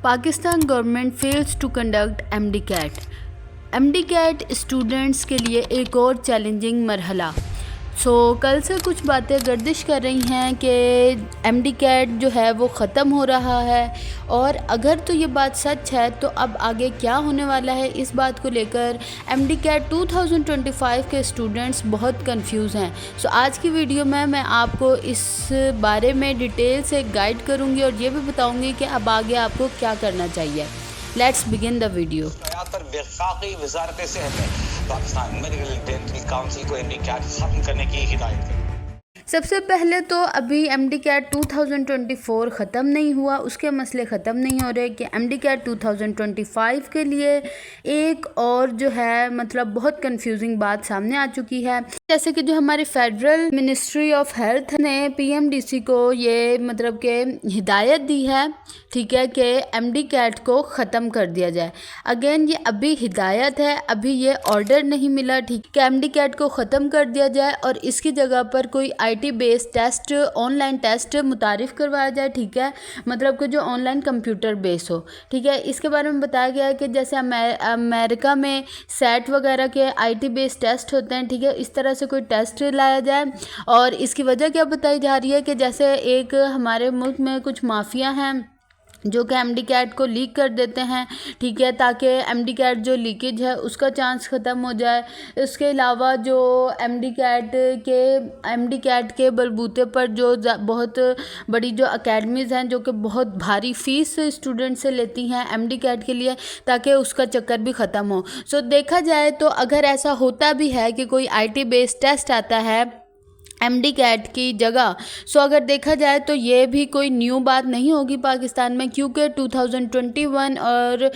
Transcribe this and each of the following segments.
Pakistan government fails to conduct MDCAT. MDCAT students के लिए एक और चैलेंजिंग मरहला। कल से कुछ बातें गर्दिश कर रही हैं कि एमडी कैट जो है वो ख़त्म हो रहा है, और अगर तो ये बात सच है तो अब आगे क्या होने वाला है, इस बात को लेकर एमडी कैट 2025 के स्टूडेंट्स बहुत कंफ्यूज हैं। आज की वीडियो में मैं आपको इस बारे में डिटेल से गाइड करूंगी और ये भी बताऊंगी कि अब आगे आपको क्या करना चाहिए। Let's begin the video. वज़ारत सेहत ने पाकिस्तान मेडिकल डेंटल काउंसिल को एमडी कैट खत्म करने की हिदायत की। सबसे पहले तो अभी एमडी कैट 2024 ख़त्म नहीं हुआ, उसके मसले ख़त्म नहीं हो रहे कि एमडी कैट 2025 के लिए एक और जो है मतलब बहुत कंफ्यूजिंग बात सामने आ चुकी है। जैसे कि जो हमारी फेडरल मिनिस्ट्री ऑफ हेल्थ ने पीएमडीसी को ये मतलब के हिदायत दी है, ठीक है, कि एमडी कैट को ख़त्म कर दिया जाए। अगेन ये अभी हिदायत है, अभी ये ऑर्डर नहीं मिला, ठीक, कि एमडी कैट को ख़त्म कर दिया जाए और इसकी जगह पर कोई IT based test, online test मुतारिफ़ करवाया जाए, ठीक है, मतलब कि जो ऑनलाइन कंप्यूटर बेस हो, ठीक है। इसके बारे में बताया गया है कि जैसे अमेरिका में सेट वगैरह के आईटी बेस्ड टेस्ट होते हैं, ठीक है, इस तरह से कोई टेस्ट लाया जाए। और इसकी वजह क्या बताई जा रही है कि जैसे एक हमारे मुल्क में कुछ माफिया हैं जो कि एमडी कैट को लीक कर देते हैं, ठीक है, ताकि एमडी कैट जो लीकेज है उसका चांस ख़त्म हो जाए। इसके अलावा जो एमडी कैट के बलबूते पर जो बहुत बड़ी जो अकेडमीज़ हैं जो कि बहुत भारी फ़ीस स्टूडेंट से लेती हैं एमडी कैट के लिए, ताकि उसका चक्कर भी ख़त्म हो। देखा जाए तो अगर ऐसा होता भी है कि कोई आईटी बेस्ड टेस्ट आता है एमडी कैट की जगह, अगर देखा जाए तो ये भी कोई न्यू बात नहीं होगी पाकिस्तान में, क्योंकि 2021 और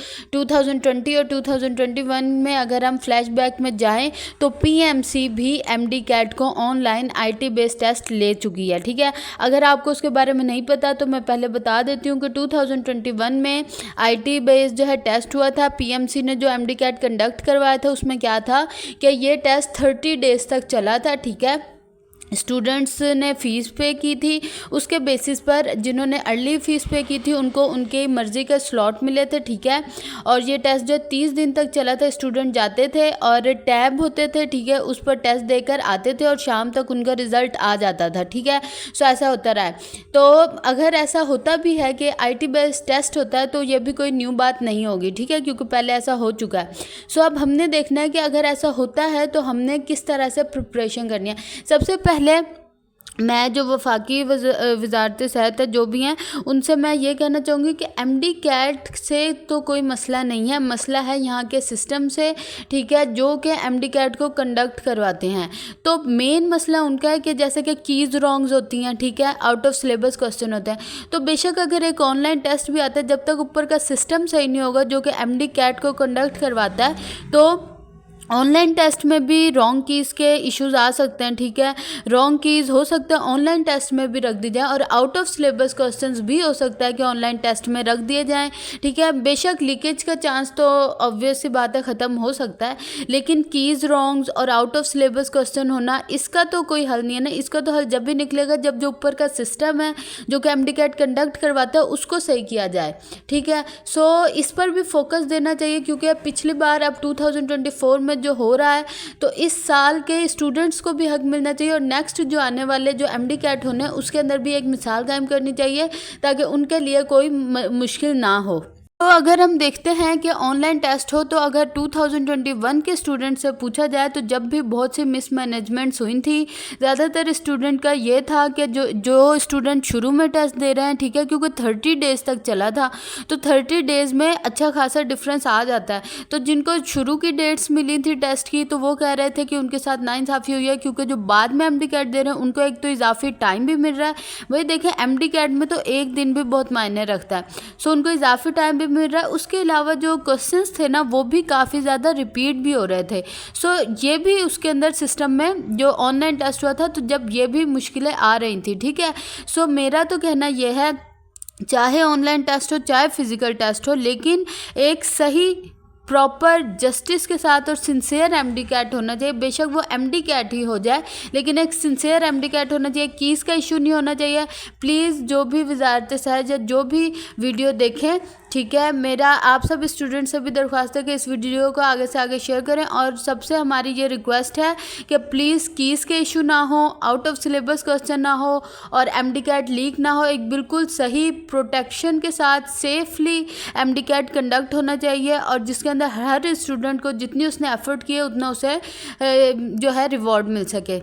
2021 में अगर हम फ्लैशबैक में जाएं तो पीएमसी भी एमडी कैट को ऑनलाइन आईटी बेस्ड टेस्ट ले चुकी है, ठीक है। अगर आपको उसके बारे में नहीं पता तो मैं पहले बता देती हूँ कि 2021 में आईटी बेस्ड जो है टेस्ट हुआ था, पीएमसी ने जो एमडी कैट कंडक्ट करवाया था उसमें क्या था कि ये टेस्ट 30 डेज़ तक चला था, ठीक है। स्टूडेंट्स ने फ़ीस पे की थी, उसके बेसिस पर जिन्होंने अर्ली फ़ीस पे की थी उनको उनके मर्ज़ी के स्लॉट मिले थे, ठीक है। और ये टेस्ट जो 30 दिन तक चला था, स्टूडेंट जाते थे और टैब होते थे, ठीक है, उस पर टेस्ट देकर आते थे और शाम तक उनका रिज़ल्ट आ जाता था, ठीक है। ऐसा होता रहा है। तो अगर ऐसा होता भी है कि आईटी बेस्ड टेस्ट होता है तो ये भी कोई न्यू बात नहीं होगी, ठीक है, क्योंकि पहले ऐसा हो चुका है। अब हमने देखना है कि अगर ऐसा होता है तो हमने किस तरह से प्रिपरेशन करनी है। सबसे पहले मैं जो वफाकी वज़ारत सेहत है जो भी हैं उनसे मैं ये कहना चाहूँगी कि एमडी कैट से तो कोई मसला नहीं है, मसला है यहाँ के सिस्टम से, ठीक है, जो कि एमडी कैट को कंडक्ट करवाते हैं। तो मेन मसला उनका है कि जैसे कि कीज़ रॉन्ग्स होती हैं, ठीक है, आउट ऑफ सिलेबस क्वेश्चन होते हैं। तो बेशक अगर एक ऑनलाइन टेस्ट भी आता है, जब तक ऊपर का सिस्टम सही नहीं होगा जो कि एमडी कैट को कंडक्ट करवाता है, तो ऑनलाइन टेस्ट में भी रॉन्ग कीज़ के इश्यूज़ आ सकते हैं, ठीक है। रॉन्ग कीज़ हो सकता है ऑनलाइन टेस्ट में भी रख दी जाए, और आउट ऑफ सिलेबस क्वेश्चंस भी हो सकता है कि ऑनलाइन टेस्ट में रख दिए जाएं, ठीक है। बेशक लीकेज का चांस तो ऑब्वियस सी बात है ख़त्म हो सकता है, लेकिन कीज़ रॉन्ग्स और आउट ऑफ सिलेबस क्वेश्चन होना इसका तो कोई हल नहीं है ना। इसका तो हल जब भी निकलेगा जब जो ऊपर का सिस्टम है जो कि एमडी कैट कंडक्ट करवाता है उसको सही किया जाए, ठीक है। इस पर भी फोकस देना चाहिए, क्योंकि पिछली बार अब 2024 में जो हो रहा है तो इस साल के स्टूडेंट्स को भी हक मिलना चाहिए, और नेक्स्ट जो आने वाले जो एमडी कैट होने उसके अंदर भी एक मिसाल कायम करनी चाहिए ताकि उनके लिए कोई मुश्किल ना हो। तो अगर हम देखते हैं कि ऑनलाइन टेस्ट हो, तो अगर 2021 के स्टूडेंट से पूछा जाए तो जब भी बहुत सी मिसमैनेजमेंट्स हुई थी, ज़्यादातर स्टूडेंट का ये था कि जो स्टूडेंट शुरू में टेस्ट दे रहे हैं, ठीक है, क्योंकि 30 डेज़ तक चला था, तो 30 डेज़ में अच्छा खासा डिफरेंस आ जाता है। तो जिनको शुरू की डेट्स मिली थी टेस्ट की, तो वो कह रहे थे कि उनके साथ नाइंसाफ़ी हुई है, क्योंकि जो बाद में एमडी कैट दे रहे हैं उनको एक तो इजाफी टाइम भी मिल रहा है। वही देखें एमडी कैट में तो एक दिन भी बहुत मायने रखता है, उनको इजाफी टाइम भी मिल रहा है। उसके अलावा जो क्वेश्चंस थे ना वो भी काफ़ी ज़्यादा रिपीट भी हो रहे थे। ये भी उसके अंदर सिस्टम में जो ऑनलाइन टेस्ट हुआ था तो जब ये भी मुश्किलें आ रही थी, ठीक है। मेरा तो कहना यह है, चाहे ऑनलाइन टेस्ट हो चाहे फिज़िकल टेस्ट हो, लेकिन एक सही प्रॉपर जस्टिस के साथ और सिंसियर एमडी कैट होना चाहिए। बेशक वो एमडी कैट ही हो जाए, लेकिन एक सिंसियर एमडी कैट होना चाहिए। कीज़ का इशू नहीं होना चाहिए। प्लीज़ जो भी वजारत सहज या जो भी वीडियो देखें, ठीक है, मेरा आप सब स्टूडेंट से भी दरख्वास्त है कि इस वीडियो को आगे से आगे शेयर करें। और सबसे हमारी ये रिक्वेस्ट है कि प्लीज़ कीज़ के इशू ना हो, आउट ऑफ सिलेबस क्वेश्चन ना हो और एमडी कैट लीक ना हो। एक बिल्कुल सही प्रोटेक्शन के साथ सेफली एमडी कैट कंडक्ट होना चाहिए और जिसके अंदर हर स्टूडेंट को जितनी उसने एफर्ट किए उतना उसे जो है रिवॉर्ड मिल सके।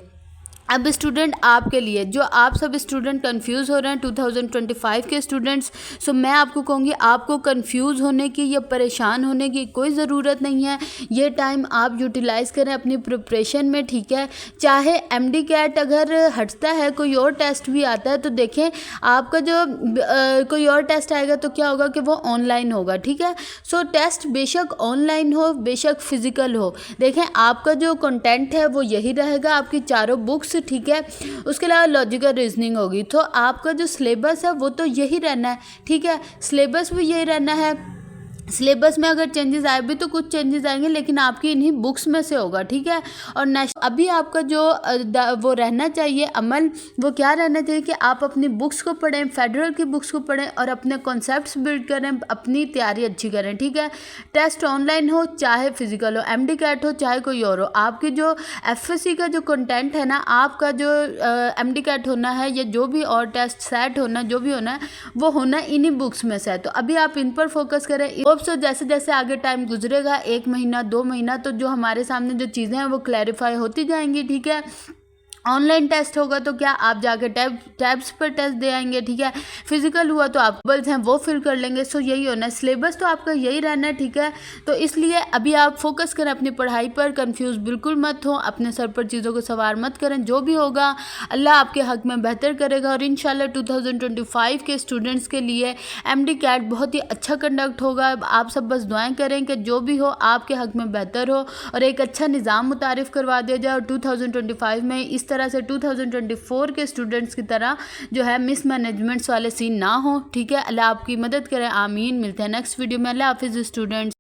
अब स्टूडेंट आपके लिए, जो आप सब स्टूडेंट कंफ्यूज हो रहे हैं 2025 के स्टूडेंट्स, सो मैं आपको कहूँगी आपको कंफ्यूज होने की या परेशान होने की कोई ज़रूरत नहीं है। ये टाइम आप यूटिलाइज़ करें अपनी प्रिपरेशन में, ठीक है। चाहे एमडी कैट अगर हटता है, कोई और टेस्ट भी आता है, तो देखें आपका जो कोई और टेस्ट आएगा तो क्या होगा कि वो ऑनलाइन होगा, ठीक है। सो टेस्ट बेशक ऑनलाइन हो बेशक फ़िज़िकल हो, देखें आपका जो कंटेंट है वो यही रहेगा, आपकी चारों बुक्स, ठीक है। उसके अलावा लॉजिकल रीजनिंग होगी। तो आपका जो सिलेबस है वो तो यही रहना है, ठीक है। सिलेबस भी यही रहना है। सिलेबस में अगर चेंजेस आए भी तो कुछ चेंजेस आएंगे, लेकिन आपकी इन्हीं बुक्स में से होगा, ठीक है। और नेक्स्ट अभी आपका जो वो रहना चाहिए अमल, वो क्या रहना चाहिए कि आप अपनी बुक्स को पढ़ें, फेडरल की बुक्स को पढ़ें और अपने कॉन्सेप्ट्स बिल्ड करें, अपनी तैयारी अच्छी करें, ठीक है। टेस्ट ऑनलाइन हो चाहे फिजिकल हो, एमडी कैट हो चाहे कोई और हो, आपकी जो एफएससी का जो कंटेंट है ना, आपका जो एमडी कैट होना है या जो भी और टेस्ट सेट होना, जो भी होना है वो होना इन्हीं बुक्स में से है। तो अभी आप इन पर फोकस करें। सो जैसे जैसे आगे टाइम गुजरेगा, 1 महीना 2 महीना, तो जो हमारे सामने जो चीज़ें हैं वो क्लैरिफाई होती जाएंगी, ठीक है। ऑनलाइन टेस्ट होगा तो क्या आप जाके टैब्स पर टेस्ट दे आएंगे, ठीक है। फिजिकल हुआ तो आप बल्स हैं वो फिल कर लेंगे। सो यही होना है, सिलेबस तो आपका यही रहना है, ठीक है। तो इसलिए अभी आप फोकस करें अपनी पढ़ाई पर, कंफ्यूज बिल्कुल मत हो, अपने सर पर चीज़ों को सवार मत करें। जो भी होगा अल्लाह आपके हक में बेहतर करेगा और इंशाल्लाह 2025 के स्टूडेंट्स के लिए एमडी कैट बहुत ही अच्छा कंडक्ट होगा। आप सब बस दुआएं करें कि जो भी हो आपके हक में बेहतर हो और एक अच्छा निज़ाम मुतारिफ़ करवा दिया जाए और 2025 में इस तरह से 2024 के स्टूडेंट्स की तरह जो है मिसमैनेजमेंट्स वाले सीन ना हो, ठीक है। अल्लाह आपकी मदद करें, आमीन। मिलते हैं नेक्स्ट वीडियो में। अल्लाह हाफिज़ स्टूडेंट्स।